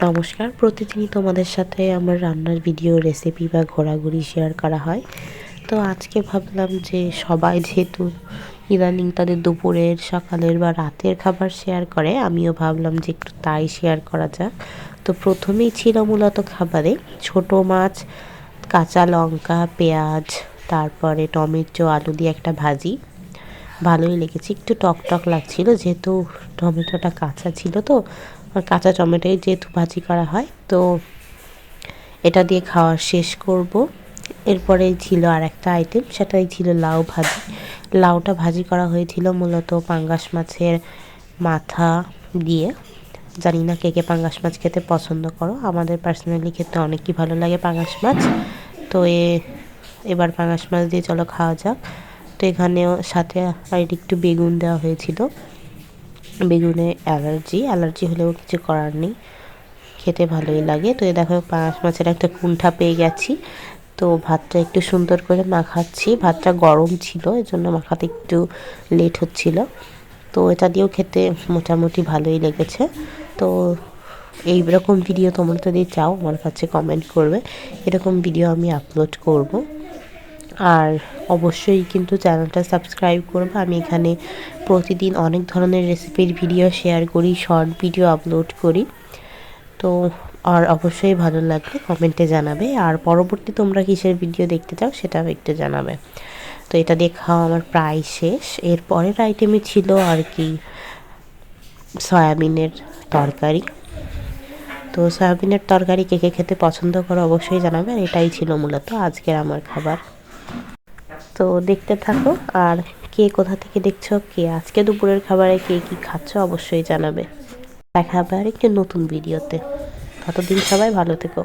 নমস্কার। প্রতিদিনই তোমাদের সাথে আমার রান্নার ভিডিও, রেসিপি বা ঘোরাঘুরি শেয়ার করা হয়। তো আজকে ভাবলাম যে সবাই যেহেতু ইদানিং তাদের দুপুরের, সকালের বা রাতের খাবার শেয়ার করে, আমিও ভাবলাম যে একটু তাই শেয়ার করা যাক। তো প্রথমেই ছিল মূলত খাবারে ছোট মাছ, কাঁচা লঙ্কা, পেঁয়াজ, তারপরে টমেটো, আলু দিয়ে একটা ভাজি। ভালোই লেগেছে, একটু টক টক লাগছিল যেহেতু টমেটোটা কাঁচা ছিল। তো আর কাঁচা টমেটোই যেহেতু ভাজি করা হয়, তো এটা দিয়ে খাওয়া শেষ করব। এরপরে ছিল আর একটা আইটেম, সেটাই ছিল লাউ ভাজি। লাউটা ভাজি করা হয়েছিল মূলত পাঙ্গাস মাছের মাথা দিয়ে। জানি না কে কে পাঙ্গাস মাছ খেতে পছন্দ করো, আমাদের পার্সোনালি খেতে অনেকই ভালো লাগে পাঙ্গাস মাছ। তো এবার পাঙ্গাস মাছ দিয়ে চলো খাওয়া যাক। তো এখানেও সাথে আর একটু বেগুন দেওয়া হয়েছিল। বেগুনে অ্যালার্জি হলেও কিছু করার নেই, খেতে ভালোই লাগে। তো দেখো পাঙাশ মাছের একটা কুণ্ঠা পেয়ে গেছি। তো ভাতটা একটু সুন্দর করে মাখাচ্ছি, ভাতটা গরম ছিল এজন্য মাখাতে একটু লেট হচ্ছিল। তো এটা দিয়েও খেতে মোটামুটি ভালোই লেগেছে। তো এইরকম ভিডিও তোমরা যদি চাও আমার কাছে কমেন্ট করবে, এরকম ভিডিও আমি আপলোড করব। আর অবশ্যই কিন্তু চ্যানেলটা সাবস্ক্রাইব করবে। আমি এখানে প্রতিদিন অনেক ধরনের রেসিপির ভিডিও শেয়ার করি, শর্ট ভিডিও আপলোড করি। তো আর অবশ্যই ভালো লাগলে কমেন্টে জানাবে, আর পরবর্তী তোমরা কিসের ভিডিও দেখতে চাও সেটাও একটু জানাবে। তো এটা দিয়ে খাওয়া আমার প্রায় শেষ। এর পরের আইটেমই ছিল আর কি সয়াবিনের তরকারি। তো সয়াবিনের তরকারি কে কে খেতে পছন্দ করো অবশ্যই জানাবে। আর এটাই ছিল মূলত আজকের আমার খাবার। তো দেখতে থাকো, আর কে কোথা থেকে দেখছো, কে আজকে দুপুরের খাবারে কে কী খাচ্ছ অবশ্যই জানাবে। দেখা হবে আর একটি নতুন ভিডিওতে। ততদিন সবাই ভালো থেকো।